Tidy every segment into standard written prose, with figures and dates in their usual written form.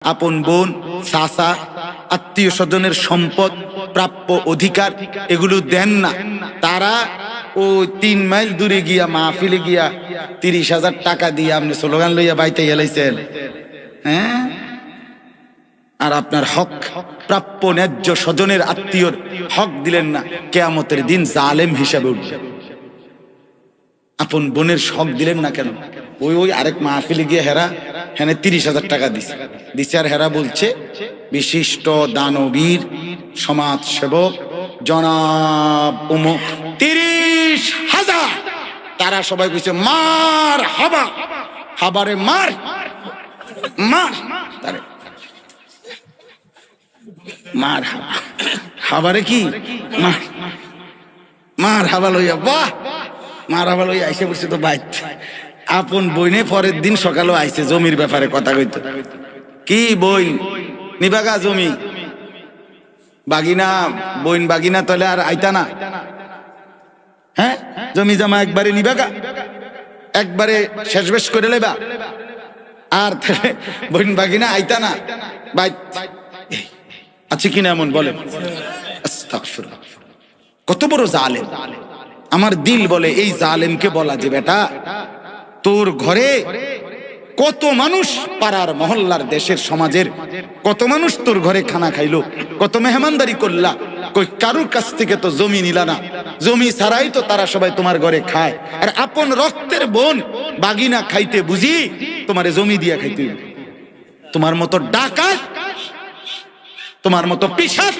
আপন বোন, চাচা, আত্মীয় স্বজনের সম্পদ, প্রাপ্য অধিকার এগুলো দেন না। তারা ও 3 মাইল দূরে গিয়া মাহফিলে গিয়া 30,000 টাকা দিয়ে আপনি স্লোগান লইয়া বাইতে গেলাইছেন। হ্যাঁ, আর আপনার হক, প্রাপ্য ন্যায্য স্বজনের আত্মীয়র হক দিলেন না, কিয়ামতের দিন জালেম হিসাবে উঠবে। আপন বোনের হক দিলেন না কেন? ওই আরেক মাহফিলে গিয়ে হেরা 30,000 টাকা দিছে আর হেরা বলছে বিশিষ্ট দানবীর সমাজ সেবক জনাব উমুক 30,000। তারা সবাই কইছে মার হাবা, হাবারে মার মার, তারে মার হাবা, হাবারে কি মার, মার হাবা লইয়া, বাহ মার হাবা লইয়া আইসে বলছে তো বাইত। আপন বইনে পরের দিন সকালেও আইছে জমির ব্যাপারে কথা কইত। কি বই নিবাগা জমি, বাগিনা বইন বাগিনা তলে আর আইতা না। হ্যাঁ, জমি জমা একবারে নিবাগা, একবারে শেষ বেশ করে লেবা, আর বইন বাগিনা আইতা না। বাইত আছে কিনা এমন বলে? আস্তাগফিরুল্লাহ। কত বড় জালেম! আমার দিল বলে এই জালেমকে বলা যে বেটা তোর ঘরে কত মানুষ, পাড়ার মহল্লার দেশের সমাজের কত মানুষ তোর ঘরে খানা খাইলো, কত মেহমানদারি করলা, কই কারুর কাছ থেকে তো জমি নিলা না, জমি ছাড়াই তো তারা সবাই তোমার ঘরে খায়। আর আপন রক্তের বোন বাগিনা খাইতে বুঝি তোমারে জমি দিয়া খাইতে? তোমার মতো ডাকাত, তোমার মতো পিশাচ,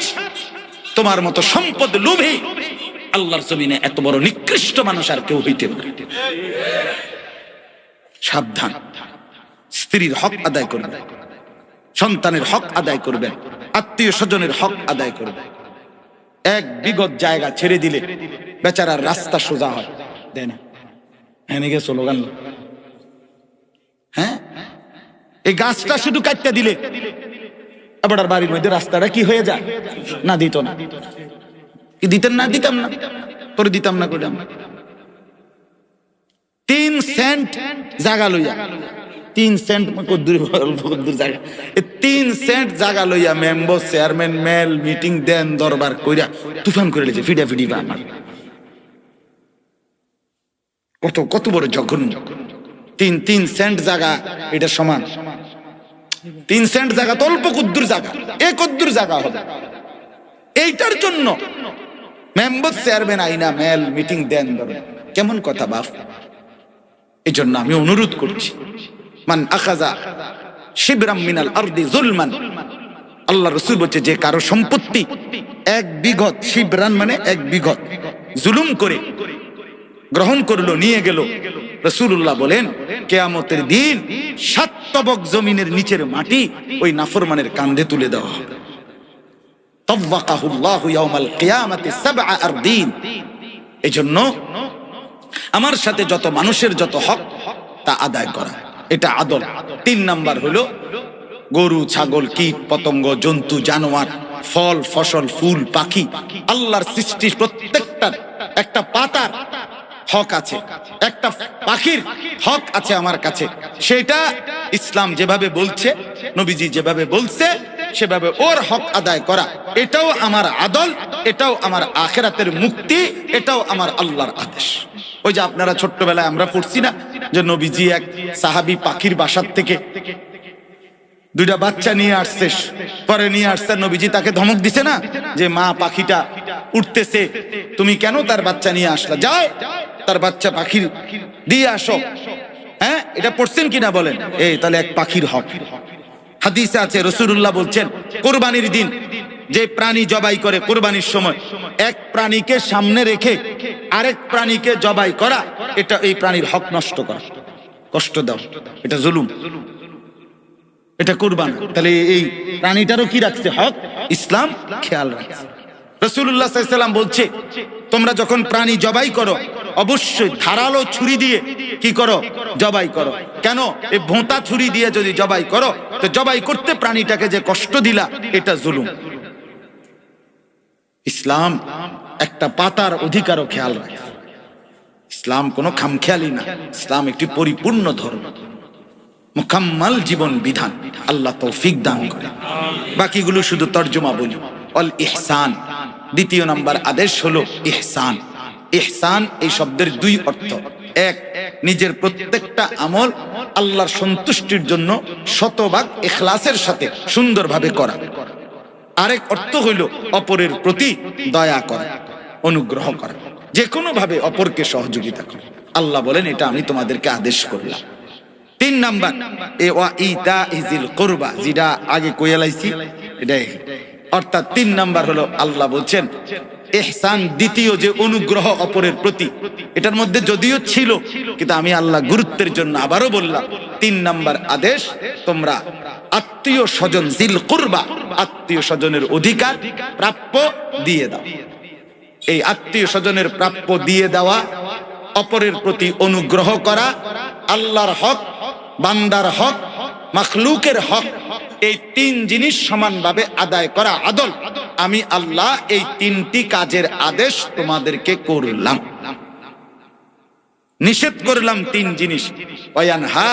তোমার মতো সম্পদ লোভী আল্লাহর জমিনে এত বড় নিকৃষ্ট মানুষ আর কেউ হইতে পারে? সাবধান। স্ত্রীর হক আদায় করবেন, সন্তানের হক আদায় করবেন, আত্মীয় স্বজনের হক আদায় করবেন। এক বিগত জায়গা ছেড়ে দিলে বেচারার রাস্তা সোজা হয়, দেয় না। হ্যাঁ নিকে স্লোগান, হ্যাঁ এই গাছটা শুধু কাটতে দিলে আবার বাড়ির মধ্যে রাস্তাটা কি হয়ে যায়? না দিত না, কি দিতেন না? দিতাম না, তোরে দিতাম না কইলাম। 3 সেন্ট জায়গা লইয়া, 3 সেন্ট কদ্দুর জায়গা, 3 সেন্ট জায়গা লইয়া মেম্বার চেয়ারম্যান মেল মিটিং দেন দরবার কইরা তুফান করে লেছে ফিডাফিডি। আমার কত কত বড় জঘন্য! 3 সেন্ট জায়গা এটা সমান 3 সেন্ট জায়গা তো অল্প কদ্দুর জায়গা, কদ্দুর জায়গা হবে। এইটার জন্য মেম্বার চেয়ারম্যান আইনা মেল মিটিং দেন দরবার, কেমন কথা বাপ! এই জন্য আমি অনুরোধ করছি, মান আখাযা শিবরাম মিনাল আরদি যুলমান, আল্লাহ রাসূল বলছে যে কারো সম্পত্তি 1 বিঘত, শিবরান মানে 1 বিঘত, জুলুম করে গ্রহণ করলো, নিয়ে গেল, রাসূলুল্লাহ বলেন কিয়ামতের দিন 7 তবক জমিনের নিচের মাটি ওই নাফরমানের কাঁধে তুলে দেওয়া হবে। তাওয়াকাহুল্লাহু ইয়াউমাল কিয়ামাতি 7 আরদিন। এজন্য আমার সাথে যত মানুষের যত হক তা আদায় করা, এটা আদল। 3 নাম্বার হলো গরু, ছাগল, কীট পতঙ্গ, জন্তু, জানোয়ার, ফল, ফসল, ফুল, পাখি, আল্লাহর সৃষ্টি প্রত্যেকটার একটা পাতার হক আছে, একটা পাখির হক আছে আমার কাছে। সেটা ইসলাম যেভাবে বলছে, নবীজি যেভাবে বলছে সেভাবে ওর হক আদায় করা, এটাও আমার আদল, এটাও আমার আখিরাতের মুক্তি, এটাও আমার আল্লাহর আদেশ। ওই যে আপনারা ছোট্টবেলায় আমরা পড়ছি না যে নবীজি এক সাহাবী পাখির বাসার থেকে 2টা বাচ্চা নিয়ে আসছে, পরে নিয়ে আসছে, নবীজি তাকে ধমক দিছে না যে মা পাখিটা উঠতেছে, তুমি কেন তার বাচ্চা নিয়ে আসলা, যাও তার বাচ্চা পাখির দিয়ে আসো। হ্যাঁ, এটা পড়ছেন কিনা বলেন? এই তাহলে এক পাখির হক। হাদিসে আছে রাসূলুল্লাহ বলছেন কুরবানির দিন যে প্রাণী জবাই করে, কুরবানির সময় এক প্রাণীকে সামনে রেখে আরেক প্রাণীকে জবাই করা, এটা এই প্রাণীর হক নষ্ট করা, কষ্ট দাও, এটা জুলুম, এটা কুরবান। তাহলে এই প্রাণীটারও কি রাখছে হক? ইসলাম খেয়াল রাখছে। রাসূলুল্লাহ সাল্লাল্লাহু আলাইহি ওয়াসাল্লাম বলছে তোমরা যখন প্রাণী জবাই করো অবশ্যই ধারালো ছুরি দিয়ে কি করো? জবাই করো। কেন? এই ভোঁতা ছুরি দিয়ে যদি জবাই করো তো জবাই করতে প্রাণীটাকে যে কষ্ট দিলা, এটা জুলুম। ইসলাম একটা পাতার অধিকারও খেয়াল রাখে। ইসলাম কোনো খামখেয়ালি না, ইসলাম একটি পরিপূর্ণ ধর্ম। মুকাম্মাল জীবন বিধান। আল্লাহ তৌফিক দান করে। বাকিগুলো শুধু তর্জমা বলি। অল ইহসান, দ্বিতীয় নাম্বার আদেশ হলো ইহসান। ইহসান এই শব্দের দুই অর্থ। এক, নিজের প্রত্যেকটা আমল আল্লাহর সন্তুষ্টির জন্য শতভাগ ইখলাসের সাথে সুন্দরভাবে করা। আরেক অর্থ হইল অপরের প্রতি দয়া করা, অনুগ্রহ করা, যে কোনো ভাবে অপরকে সহযোগিতা করা। আল্লাহ বলেন এটা আমি তোমাদেরকে আদেশ করলাম। তিন নাম্বার ইতাইজিল কুরবা, যেটা আগে কইলাইছি এটাই। অর্থাৎ তিন নাম্বার হলো আল্লাহ বলছেন ইহসান, দ্বিতীয় যে অনুগ্রহ অপরের প্রতি, এটার মধ্যে যদিও ছিল কিন্তু আমি আল্লাহ গুরুত্বের জন্য আবারও বললাম, তিন নাম্বার আদেশ তোমরা আত্মীয় স্বজন, জিল কুরবা, আত্মীয় স্বজনের অধিকার প্রাপ্য দিয়ে দাও। এই আত্মীয় স্বজনের প্রাপ্য দিয়ে দেওয়া, অপরের প্রতি অনুগ্রহ করা, আল্লাহর হক, বান্দার হক, মাখলুকের হক, এই তিন জিনিস সমানভাবে আদায় করা আদল। আমি আল্লাহ এই তিনটি কাজের আদেশ তোমাদেরকে করলাম, নিষেধ করলাম তিন জিনিস। ওয়ানহা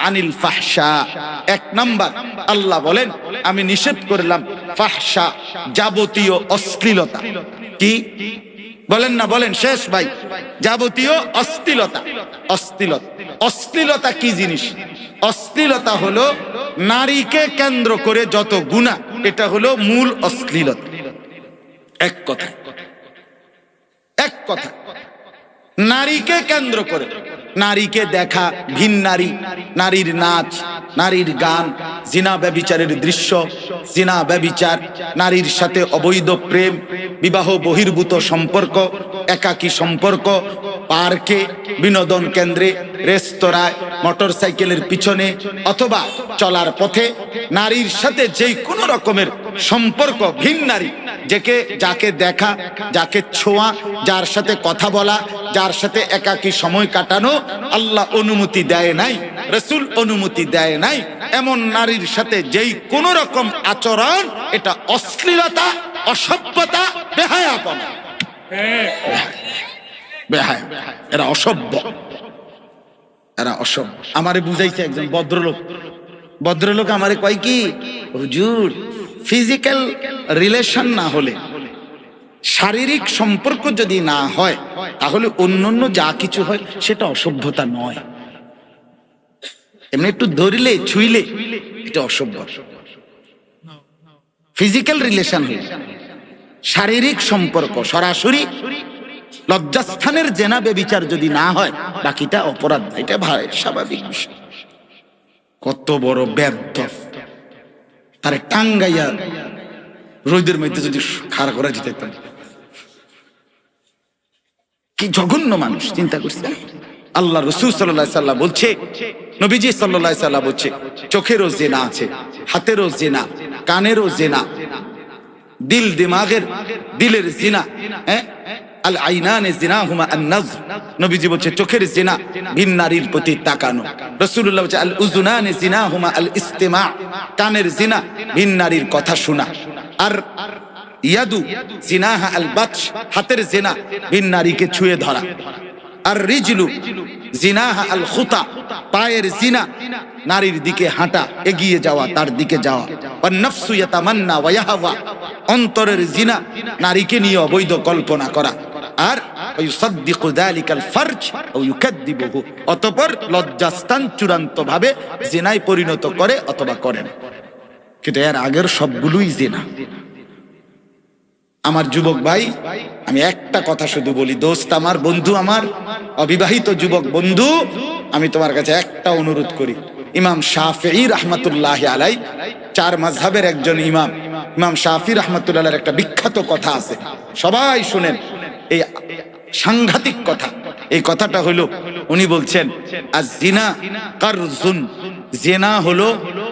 আনিল ফাহশা, এক নাম্বার আল্লাহ বলেন আমি নিষেধ করলাম ফাহশা, যাবতীয় অশ্লীলতা। কি বলেন না, বলেন শেষ ভাই। যাবতীয় অশ্লীলতা। অশ্লীলতা, অশ্লীলতা কি জিনিস? অশ্লীলতা হলো নারীকে কেন্দ্র করে যত গুনাহ, এটা হলো মূল অশ্লীলতা। এক কথা, এক কথা, নারীকে কেন্দ্র করে, নারীকে দেখা, ভিন নারী, নারীর নাচ, নারীর গান, জিনা ব্যভিচারের দৃশ্য, জিনা ব্যভিচার, নারীর সাথে অবৈধ প্রেম, বিবাহ বহির্ভূত সম্পর্ক, একাকী সম্পর্ক, পার্কে, বিনোদন কেন্দ্রে, রেস্তোরাঁয়, মোটরসাইকেলের পিছনে অথবা চলার পথে নারীর সাথে যেই কোনো রকমের সম্পর্ক, ভিন নারী, যাকে দেখা, যাকে ছোঁয়া, যার সাথে কথা বলা, যার সাথে একাকী সময় কাটানো আল্লাহ অনুমতি দেয় নাই, রাসূল অনুমতি দেয় নাই, এমন নারীর সাথে যেই কোনো রকম আচরণ, এটা অশ্লীলতা, অসভ্যতা, বেহায়াপনা। বেহায়া, এরা অসভ্য, এরা অসভ্য। আমারে বুঝাইছে একজন ভদ্রলোক, ভদ্রলোক আমারে কয় কি, হুজুর ফিজিক্যাল রিলেশন না হলে, শারীরিক সম্পর্ক যদি না হয়, তাহলে অন্যান্য যা কিছু হয় সেটা অসভ্যতা নয়। এমনি একটু ধরিলে, ছুঁইলে এটা অসভ্য। ফিজিক্যাল রিলেশন হলে, শারীরিক সম্পর্ক, সরাসরি লজ্জাস্থানের জেনা বেবিচার যদি না হয়, বাকিটা অপরাধ না। এটা ভাই স্বাভাবিক বিষয়। কত বড় ব্যর্থ, তারে টাঙ্গাইয়া রোদের মধ্যে যদি খাড়া করা যেত, কি জঘন্য মানুষ, চিন্তা করছে। আল্লাহ রাসূল সাল্লাল্লাহু আলাইহি সাল্লাম বলছে, নবীজি সাল্লাল্লাহু আলাইহি সাল্লাম বলছে, চোখেরও জিনা আছে, হাতেরও জিনা, কানেরও জিনা, দিল দিমাগের, দিলের জিনা। আল আইনানে জিনাহুমা আন-নজর, নবীজি বলছে চোখের জিনা ভিন নারীর প্রতি তাকানো। রাসূলুল্লাহ বলছে আল উযুনানে জিনাহুমা আল ইস্তিমা, কানের জিনা ভিন নারীর কথা শোনা। আর ইয়াদু জিনাহা আল বাতশ, হাতের জিনা ভিন নারীকে ছুঁয়ে ধরা। আর রিজলু জিনাহা আল খুতা, পায়ের জিনা নারীর দিকে হাঁটা, এগিয়ে যাওয়া, তার দিকে যাওয়া। আর নফসু ইয়াতামান্না ওয়া ইয়াহওয়া, অন্তরের জিনা নারীকে নিয়ে অবৈধ কল্পনা করা। আর ইউসাদ্দিকু যালিকাল ফারজ আও ইউকাদ্দিবুহু, অতঃপর লজ্জাস্থান চূড়ান্ত ভাবে জিনায় পরিণত করে অথবা করে না। কিন্তু এর আগের সবগুলোই জিনা। আমার যুবক ভাই, আমি একটা কথা শুধু বলি, দোস্ত আমার, বন্ধু আমার, অবিবাহিত যুবক বন্ধু, আমি তোমার কাছে একটা অনুরোধ করি। ইমাম শাফিঈ রাহমাতুল্লাহি আলাইহি, চার মাযহাবের একজন ইমাম, ইমাম শাফিঈ রাহমাতুল্লাহি আলাইহির একটা বিখ্যাত কথা আছে, সবাই শুনেন। এই সাংঘাতিক কথা, এই কথাটা হলো, উনি বলছেন আয-যিনা কারজুন, জিনা হলো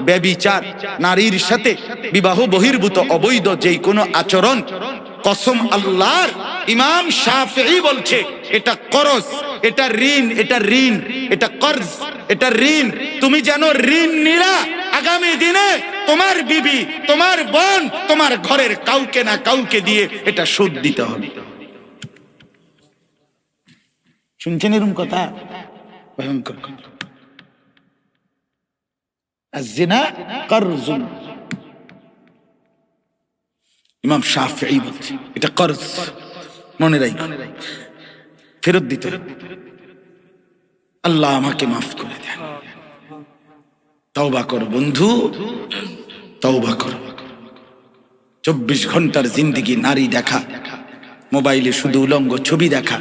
ব্যভিচার, নারীর সাথে বিবাহ বহির্ভূত অবৈধ যেই কোনো আচরণ। কসম আল্লাহর, ইমাম শাফিঈ বলছে এটা করজ, এটা ঋণ, এটা ঋণ, এটা কর্জ, এটা ঋণ। তুমি যেন ঋণ নিলা, আগামী দিনে তোমার বিবি, তোমার বোন, তোমার ঘরের কাউকে না কাউকে দিয়ে এটা সুদ দিতে হবে। শুনছেন এরকম কথা? ভয়ঙ্কর কথা। আয-যিনা কারজুন। ইমাম শাফিঈ বলছে এটা কর্জ, মনে রাখো, ফেরত দিতে হবে। আল্লাহ আমাকে মাফ করে দেন। তওবা করো বন্ধু, তওবা করো। 24 ঘন্টার জিন্দেগি নারী দেখা, মোবাইলে শুধু উলঙ্গ ছবি দেখা,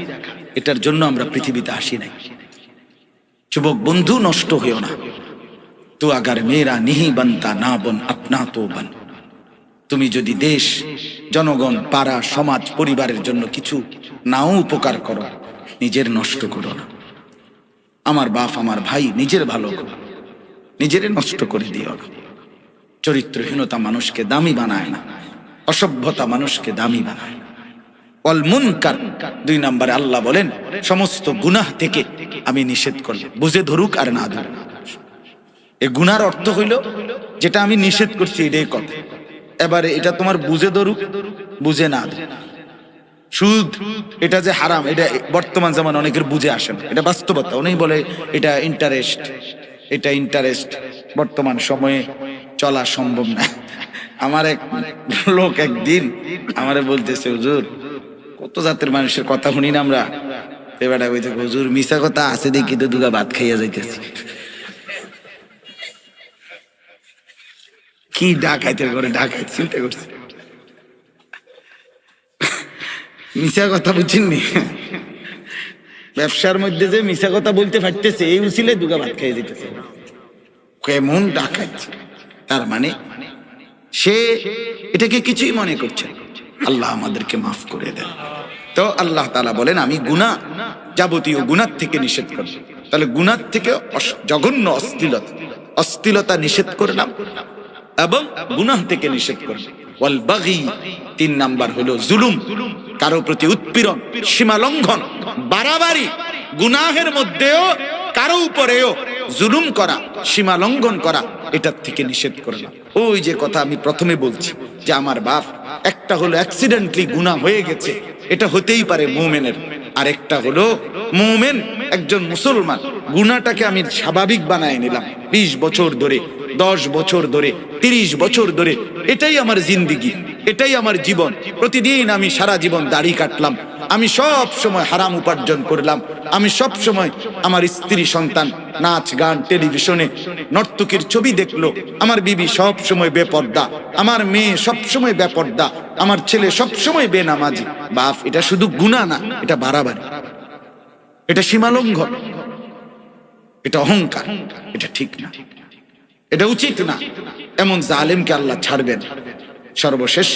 এটার জন্য আমরা পৃথিবীতে আসি নাই। যুবক বন্ধু, নষ্ট হইও না। তো আগার মেরা নিহি বানতা না বন আপনা তো বন। তুমি যদি দেশ, জনগণ, পাড়া, সমাজ, পরিবারের জন্য কিছু নাও উপকার করো, নিজের নষ্ট করো না। আমার বাপ, আমার ভাই, নিজের ভালো করো, নিজের নষ্ট করে দিও না। চরিত্রহীনতা মানুষকে দামি বানায় না, অসভ্যতা মানুষকে দামি বানায় না। ওয়াল মুনকার, 2 নম্বরে আল্লাহ বলেন সমস্ত গুনাহ থেকে আমি নিষেধ করলাম, বুঝে ধরুক আর না ধরুক। এই গুনার অর্থ হইল যেটা আমি নিষেধ করছি এটাই কথা। এবারে এটা তোমার বুঝে ধরুক, বুঝে না ধরুক। সুদ এটা যে হারাম, এটা বর্তমান জামানে অনেকের বুঝে আসে না, এটা বাস্তবতা। অনেক বলে এটা ইন্টারেস্ট, এটা ইন্টারেস্ট, বর্তমান সময়ে চলা সম্ভব না। আমার এক লোক একদিন আমারে বলতেছে, হুজুর কত জাতের মানুষের কথা শুনি না আমরা। এবারে বলতে, হুজুর মিশা কথা আছে দেখি তো দুগা ভাত খাইয়া যাইতেছি। কি ডাকাইতে করে ডাকাইতে চিন্তা করছে, মিশা কথা বুঝছেননি? ব্যবসার মধ্যে যে মিশা কথা বলতে পারতেছে, এই উচিলে দুগা ভাত খাইয়া যেতেছে। কেমন ডাকাইছে, তার মানে সে এটাকে কিছুই মনে করছে। আল্লাহ আমাদেরকে মাফ করে দেন। তো আল্লাহ তাআলা বলেন আমি গুনাহ, যাবতীয় গুনাহ থেকে নিষেধ করব। তাহলে গুনাহ থেকে জঘন্য অশ্লীলতা নিষেধ করলাম এবং গুনাহ থেকে নিষেধ করব। ওয়াল বাগী, 3 নাম্বার হলো জুলুম, কারো প্রতি উৎপীড়ন, সীমা লঙ্ঘন, বাড়াবাড়ি। গুনাহের মধ্যেও কারো উপরেও জুলুম করা, সীমা লঙ্ঘন করা, এটার থেকে নিষেধ করলাম। ওই যে কথা আমি প্রথমে বলছি যে আমার বাপ, একটা হলো অ্যাক্সিডেন্টলি গুনাহ হয়ে গেছে, এটা হতেই পারে মুমিনের। আর একটা হলো মুমিন, একজন মুসলমান, গুনাহটাকে আমি স্বাভাবিক বানায় নিলাম 20 বছর ধরে, 10 বছর ধরে, 30 বছর ধরে। এটাই আমার জিন্দেগি, এটাই আমার জীবন। প্রতিদিন আমি সারা জীবন দাড়ি কাটলাম, আমি সব সময় হারাম উপার্জন করলাম, আমি সব সময় আমার স্ত্রী সন্তান নাচ গান টেলিভিশনে নর্তকীর ছবি দেখলো, আমার বিবি সব সময় বেপর্দা, আমার মেয়ে সব সময় বেপর্দা, আমার ছেলে সব সময় বেনামাজি। বাপ, এটা শুধু গুনাহ না, এটা বাড়াবাড়ি, এটা সীমালঙ্ঘন, এটা অহংকার, এটা ঠিক না, এটা উচিত না। এমন জালেমকে আল্লাহ ছাড়বেন। সর্বশেষ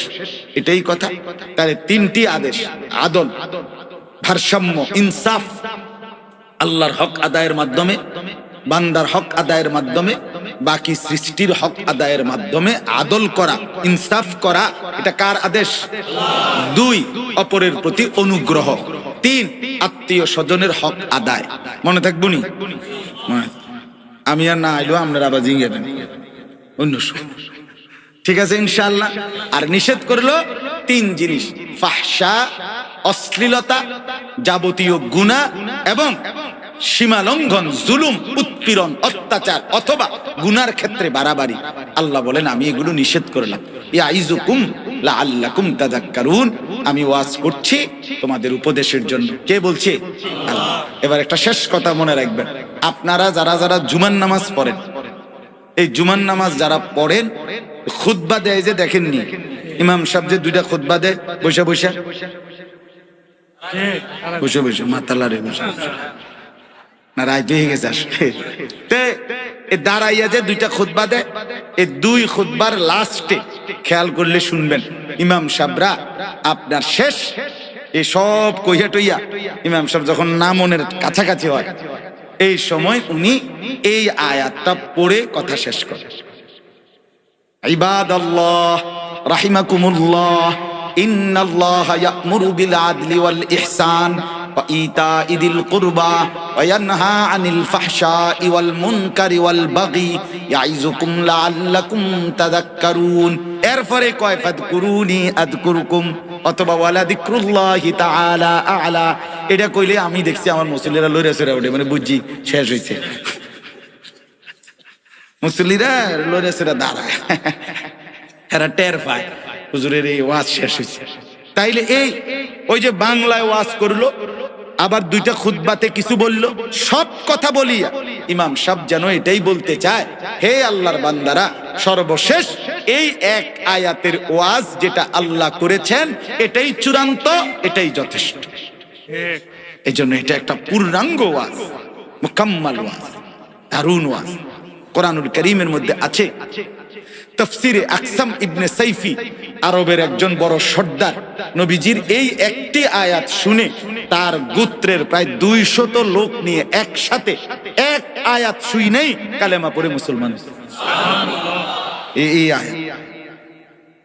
এটাই কথা। তাহলে 3টি আদেশ, আদল, ভারসাম্য, ইনসাফ, আল্লাহর হক আদায়ের মাধ্যমে, বান্দার হক আদায়ের মাধ্যমে, বাকি সৃষ্টির হক আদায়ের মাধ্যমে আদল করা, ইনসাফ করা, এটা কার আদেশ? 2, অপরের প্রতি অনুগ্রহ। 3, আত্মীয় স্বজনের হক আদায়। মনে থাকবো নি? আমি আর না আইলো আপনারা আবার জিঙ্গে দেন অন্য সময়, ঠিক আছে ইনশাআল্লাহ। আর নিষেধ করলো 3 জিনিস, ফাহশা, অশ্লীলতা, যাবতীয় গুনাহ এবং সীমা লঙ্ঘন, জুলুম, উৎপীড়ন, অত্যাচার অথবা গুনার ক্ষেত্রে বাড়াবাড়ি। আল্লাহ বলেন আমি এগুলো নিষেধ করলাম। ইয়াইজুকুম লাআল্লাকুম তাযাক্কারুন, আমি ওয়াজ করছি তোমাদের উপদেশের জন্য। কে বলছে? আল্লাহ। এবার একটা শেষ কথা মনে রাখবেন, আপনারা যারা যারা জুমার নামাজ পড়েন, এই জুমার নামাজ যারা পড়েন, খুতবা দেয় যে দেখেননি, ইমাম সাহেব যে 2টা খুতবা দেয় বসে বসে বসে বসে মাতালারে বসে না, রাইতে হয়ে গেছে আসলে। দাঁড়াইয়া যে 2টা খুতবা দেয়, এই 2 খুতবার লাস্টে খেয়াল করলে শুনবেন, ইমাম সাহেবরা আপনার শেষ এই সব কইয়া টইয়া ইমাম সাহেব যখন নামনের কাছাকাছি হয়, এই সময় উনি এই আয়াতটা পড়ে কথা শেষ করেন। ইবাদাল্লাহ রাহিমাকুমুল্লাহ, ইন্নাল্লাহা ইয়া'মুরু বিল আদলি ওয়াল ইহসান ওয়া ইতা'i যিল কুরবা ওয়া ইয়ানহা আনিল ফাহশা'i ওয়াল মুনকারি ওয়াল বাগি ইয়াইযুকুম লাআল্লাকুম তাযাক্কারুন। এরপরে কয় ফাযকুরুনি আযকুরুকুম অথবা ওয়ালা যিকরুল্লাহি তাআলা আ'লা। এটা কইলে আমি দেখছি আমার মুসল্লিরা লইরা সরে ওঠে, মানে বুঝছি শেষ হইছে। মুসল্লিরা লড়ে সেরা দাঁড়ায়, এরা টের পায় হুজুরের এই ওয়াজ শেষ হয়েছে। তাইলে এই ওই যে বাংলায় ওয়াজ করলো, আবার দুইটা খুতবাতে কিছু বললো, সব কথা বলিয়া ইমাম সাহেব যেন এটাই বলতে চায়, হে আল্লাহর বান্দারা, সর্বশেষ এই এক আয়াতের ওয়াজ যেটা আল্লাহ করেছেন এটাই চূড়ান্ত, এটাই যথেষ্ট। এই জন্য এটা একটা পূর্ণাঙ্গ ওয়াজ, মুকাম্মাল ওয়াজ, দারুন ওয়াজ। কোরআনুল কারীমের মধ্যে আছে, তাফসিরে আকসাম ইবনে সাইফি, আরবের একজন বড় সর্দার, নবীজির এই একটি আয়াত শুনে তার গোত্রের প্রায় 200 লোক নিয়ে একসাথে এক আয়াত শুনেই কালেমা পড়ে মুসলমান। এই আয়াত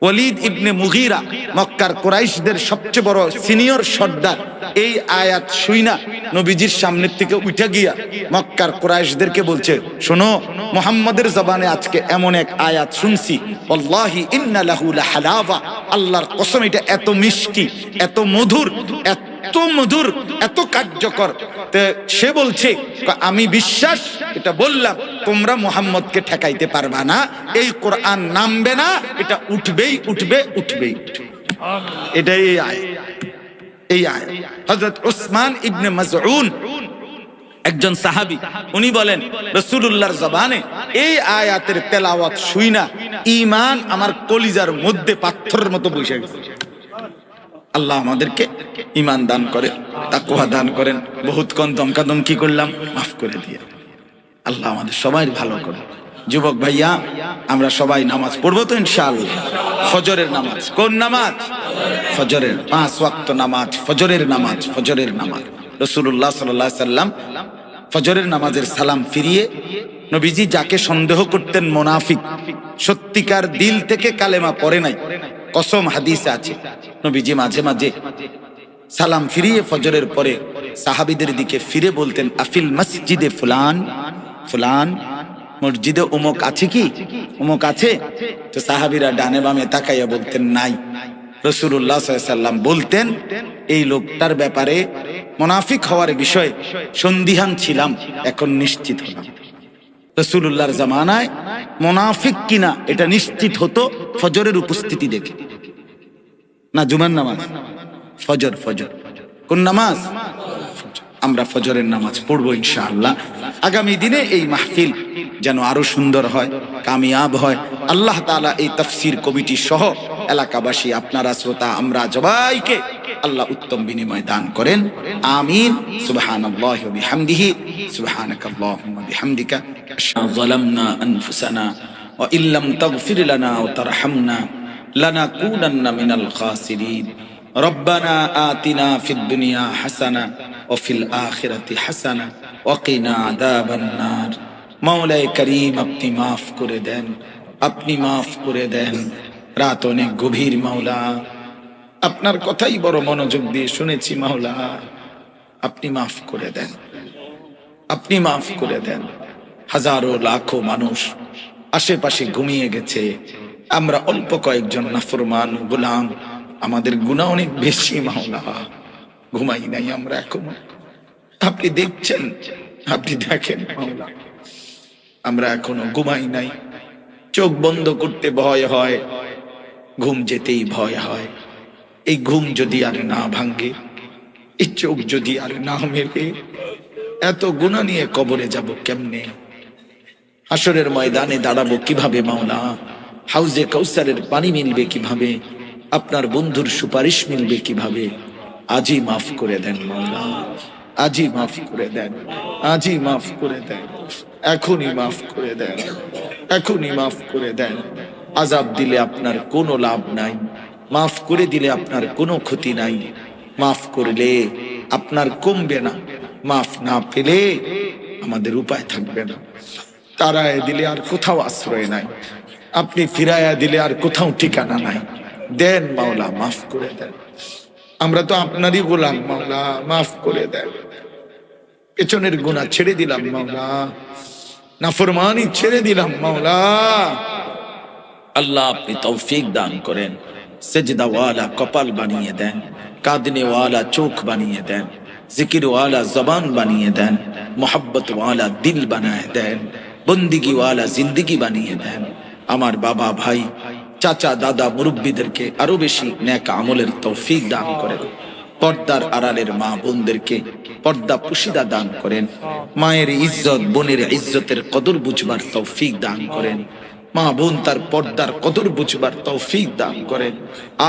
ওয়ালিদ ইবনে মুগীরা, মক্কার কুরাইশদের সবচেয়ে বড় সিনিয়র সর্দার, এই আয়াত শুইনা নবীজির সামনে থেকে উঠে গিয়া মক্কার কুরাইশদেরকে বলছে, শোনো, মুহাম্মাদের জবানে আজকে এমন এক আয়াত শুনছি, ওয়াল্লাহি ইন্না লাহু লাহালাওয়া, আল্লাহর কসম এটা এত মিষ্টি, এত মধুর, এত মধুর, এত কার্যকর। সে বলছে, আমি বিশ্বাস এটা বললাম, তোমরা মুহাম্মদকে ঠেকাইতে পারবা না, এই কোরআন নামবে না, এটা উঠবেই উঠবে, উঠবেই উঠবে। এটাই এই আয়াত। এই আয়াত হযরত উসমান ইবনে মাযউন, একজন সাহাবী, উনি বলেন রাসূলুল্লাহর জবানে এই আয়াতের তেলাওয়াত শুইনা ঈমান আমার কলিজার মধ্যে পাথরের মতো বসে গেছে। আল্লাহ আমাদেরকে ঈমান দান করে, তাকওয়া দান করেন। বহুত কোন দমকাদম কি করলাম, মাফ করে দিয়ে আল্লাহ আমাদের সবাই ভালো করে। যুবক ভাইয়া, আমরা সবাই নামাজ পড়বো তো ইনশাআল্লাহ। ফজরের নামাজ, কোন নামাজ? ফজরের 5 ওয়াক্ত নামাজ, ফজরের নামাজ, ফজরের নামাজ। রাসূলুল্লাহ সাল্লাল্লাহু আলাইহি সাল্লাম ফজরের নামাজের সালাম ফিরিয়ে নবীজি যাকে সন্দেহ করতেন মুনাফিক, সত্যিকার দিল থেকে কালেমা পড়ে নাই, কসম হাদিসে আছে, নবীজি মাঝে মাঝে সালাম ফিরিয়ে ফজরের পরে সাহাবীদের দিকে ফিরে বলতেন, আফিল মসজিদে ফুলান, ফুলান মসজিদে অমুক আছে কি, অমুক আছে? তো সাহাবীরা ডানে বামে তাকাইয়া বলতেন নাই। রাসূলুল্লাহ সাল্লাল্লাহু আলাইহি সাল্লাম বলতেন, এই লোকটার ব্যাপারে মুনাফিক হওয়ার বিষয়ে সন্দিহান ছিলাম, এখন নিশ্চিত হলাম। রাসূলুল্লাহর জামানায় মুনাফিক কিনা এটা নিশ্চিত হতো ফজরের উপস্থিতি দেখে। না জুমার নামাজ, ফজর, ফজর কোন নামাজ? আমরা ফজরের নামাজ পড়বো ইনশাআল্লাহ। আগামী দিনে এই মাহফিল যেন আরো সুন্দর হয়, কামিয়াব হয়। আল্লাহ তাআলা এই তাফসীর কমিটি সহ এলাকাবাসী, আপনারা শ্রোতা, আমরা সবাইকে আল্লাহ উত্তম বিনিময় দান করেন, আমিন। সুবহানাল্লাহি ওয়া বিহামদিহি, সুবহানাকাল্লাহুম্মা বিহামদিকা, যালামনা আনফুসানা ওয়া ইল্লাম তাগফির লানা ওয়া তারহামনা লানাকুনান্না মিনাল খাসিরিন। রব্বানা আতিনা ফিদ দুনিয়া হাসানা ওয়া ফিল আখিরাতি হাসানা ওয়া কিনা আযাবান নার। মাওলায়ে কারীম, আপনি মাফ করে দেন, আপনি মাফ করে দেন। রাত অনেক গভীর মাওলা, আপনার কথাই বড় মনোযোগ দিয়ে শুনেছি মাওলা, আপনি মাফ করে দেন, আপনি মাফ করে দেন। হাজারো লাখো মানুষ আশেপাশে ঘুমিয়ে গেছে, আমরা অল্প কয়েকজন নাফরমান গোলাম, আমাদের গুনাহ অনেক বেশি মাওলা, ঘুমাই নাই আমরা এখনো। আপনি দেখছেন, আপনি দেখেন মাওলা, আমরা এখনো ঘুমাই নাই। চোখ বন্ধ করতে ভয় হয়, ঘুম যেতেই ভয় হয়। এই ঘুম যদি আর না ভাঙ্গে, এই চোখ যদি আর না মেলে, এত গুনাহ নিয়ে কবরে যাব কেমনে? হাসরের ময়দানে দাঁড়াবো কিভাবে মাওলা? হাউজে কাউসারের পানি মিলবে কিভাবে? আপনার বন্ধুর সুপারিশ মিলবে কিভাবে? আজই মাফ করে দেন মাওলা, আজই মাফ করে দেন, আজই মাফ করে দেন, এখনই মাফ করে দেন, এখনই মাফ করে দেন। আযাব দিলে আপনার কোনো লাভ নাই, মাফ করে দিলে আপনার কোনো ক্ষতি নাই। মাফ করলে আপনার কমবে না, মাফ না পেলে আমাদের উপায় থাকবে না। তাড়ায় দিলে আর কোথাও আশ্রয় নাই, আপনি ফিরাইয়া দিলে আর কোথাও ঠিকানা নাই। দেন মাওলা, মাফ করে দেন। আমরা তো আপনারই গোলাম মাওলা, মাফ করে দেন। পেছনের গুনাহ ছেড়ে দিলাম মাওলা, নাফরমানি ছেড়ে দিলাম মাওলা। আল্লাহ আপনি তৌফিক দান করেন, সেজদাওয়ালা কপাল বানিয়ে দেন, কাঁদনেওয়ালা চোখ বানিয়ে দেন, জিকিরওয়ালা জবান বানিয়ে দেন, মোহাব্বতওয়ালা দিল বানায় দেন। বন্দিগিওয়ালা জিন্দিগি বানিয়ে দেন। আমার বাবা, ভাই, চাচা, দাদা, মুরব্বীদেরকে আরো বেশি নেক আমলের তৌফিক দান করেন। পর্দার আড়ালের মা বোনদেরকে পর্দা পুশিদা দান করেন। মায়ের ইজ্জত, বোনের ইজ্জতের কদর বুঝবার তৌফিক দান করেন। মা বোন তার পর্দার কদর বুঝবার তৌফিক দান করেন।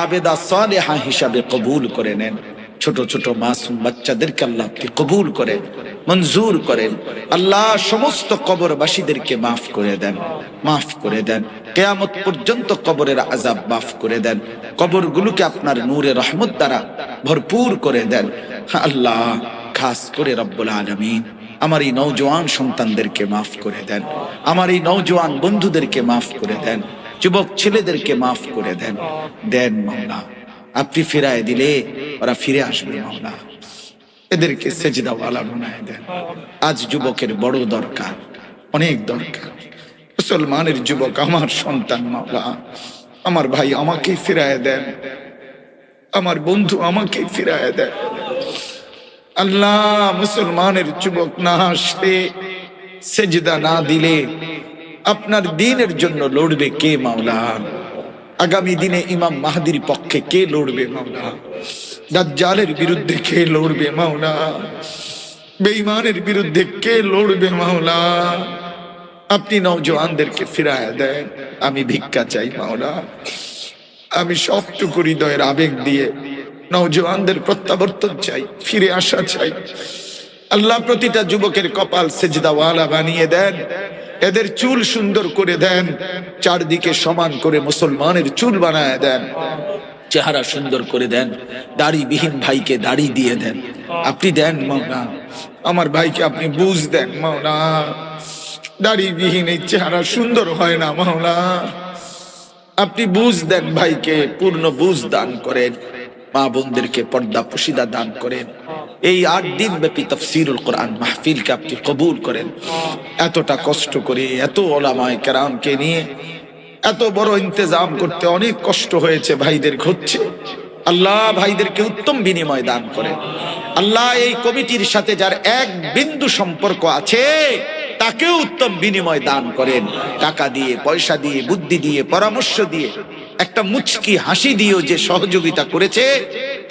আবেদা সালেহা হিসাবে কবুল করে নেন। ছোট ছোট মাসুম বাচ্চাদেরকে আল্লাহ আপনি কবুল করেন, মঞ্জুর করেন। আল্লাহ সমস্ত কবরবাসীদেরকে মাফ করে দেন, মাফ করে দেন। কিয়ামত পর্যন্ত কবরের আযাব মাফ করে দেন। কবরগুলোকে আপনার নূরে রহমত দ্বারা ভরপুর করে দেন। আল্লাহ খাস করে রব্বুল আলামিন আমার এই নওজোয়ান সন্তানদেরকে মাফ করে দেন, আমার এই নওজোয়ান বন্ধুদেরকে মাফ করে দেন, যুবক ছেলেদেরকে মাফ করে দেন। দেন মাওলা, আপনি ফিরায় দিলে ওরা ফিরে আসবে মাওলা। এদেরকে সেজদাওয়ালা বানায় দেন। আজ যুবকের বড় দরকার, অনেক দরকার। মুসলমানের যুবক আমার সন্তান মাওলা, আমার ভাই আমাকে ফিরায় দেন, আমার বন্ধু আমাকে ফিরায় দেন। আল্লাহ মুসলমানের যুবক না আসলে, সেজদা না দিলে আপনার দ্বীনের জন্য লড়বে কে মাওলা? আগামী দিনে ইমাম মাহদির পক্ষে কে লড়বে মাওলা? দাজ্জালের বিরুদ্ধে কে লড়বে মাওলা? বেঈমানের বিরুদ্ধে কে লড়বে মাওলা? আপনি নওজোয়ানদেরকে ফিরায় দেন। আমি ভিক্ষা চাই মাওলা, আমি সবটুকু হৃদয়ের আবেগ দিয়ে নওজোয়ানদের প্রত্যাবর্তন চাই, ফিরে আসা চাই। আল্লাহ প্রতিটা যুবকের কপাল সেজদাওয়ালা বানিয়ে দেন, এদের চুল সুন্দর করে দেন, চারদিকে সমান করে মুসলমানের চুল বানায় দেন, চেহারা সুন্দর করে দেন। দাড়িবিহীন ভাইকে দাড়ি দিয়ে দেন, আপনি দেন মাওলা। আমার ভাইকে আপনি বুঝ দেন মাওলা। দাড়িবিহীন এই চেহারা সুন্দর হয় না মাওলা, আপনি বুঝ দেন ভাইকে, পূর্ণ বুঝ দান করেন। মা বোনদেরকে পর্দা পুশিদা দান করেন। এই 8 দিন ব্যাপী তাফসীরুল কোরআন মাহফিলকে আপনি কবুল করেন। এতটা কষ্ট করে এত উলামায়ে কেরামকে নিয়ে এত বড় ইন্তজাম করতে অনেক কষ্ট হয়েছে, ভাইদের হচ্ছে। আল্লাহ ভাইদেরকে উত্তম বিনিময় দান করেন। আল্লাহ এই কমিটির সাথে যার এক বিন্দু সম্পর্ক আছে তাকেও উত্তম বিনিময় দান করেন। টাকা দিয়ে, পয়সা দিয়ে, বুদ্ধি দিয়ে, পরামর্শ দিয়ে, একটা মুচকি হাসি দিয়েও যে সহযোগিতা করেছে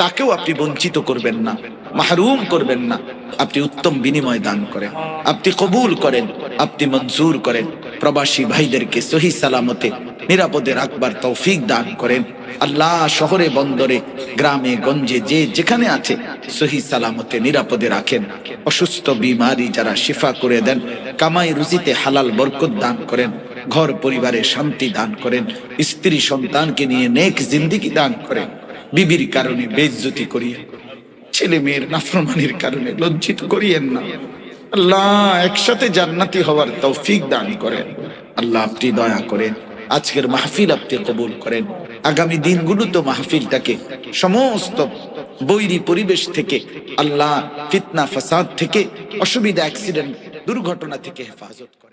তাকেও আপনি বঞ্চিত করবেন না, মাহরুম করবেন না। আপনি উত্তম বিনিময় দান করেন, আপনি কবুল করেন, আপনি মঞ্জুর করেন। প্রবাসী ভাইদেরকে সহি সালামতে নিরাপদে রাখবার তৌফিক দান করেন। আল্লাহ শহরে বন্দরে গ্রামে গঞ্জে যে যেখানে আছে সহি সালামতে নিরাপদে রাখেন। অসুস্থ বিমারি যারা শিফা করে দেন, কামাই রুজিতে হালাল বরকত দান করেন, ঘর পরিবারে শান্তি দান করেন, স্ত্রী সন্তানকে নিয়ে নেক জিন্দেগি দান করেন। বিবির কারণে বেইজ্জতি করিয়েন, ছেলে মেয়ের নাফরমানির কারণে লজ্জিত করিয়েন না। আল্লাহ একসাথে জান্নাতি হওয়ার তৌফিক দান করেন। আল্লাহ আপনি দয়া করেন, আজকের মাহফিল আপনি কবুল করেন। আগামী দিনগুলোতে মাহফিলটাকে সমস্ত বৈরী পরিবেশ থেকে, আল্লাহ ফিতনা ফাসাদ থেকে, অসুবিধা, অ্যাক্সিডেন্ট, দুর্ঘটনা থেকে হেফাজত করেন।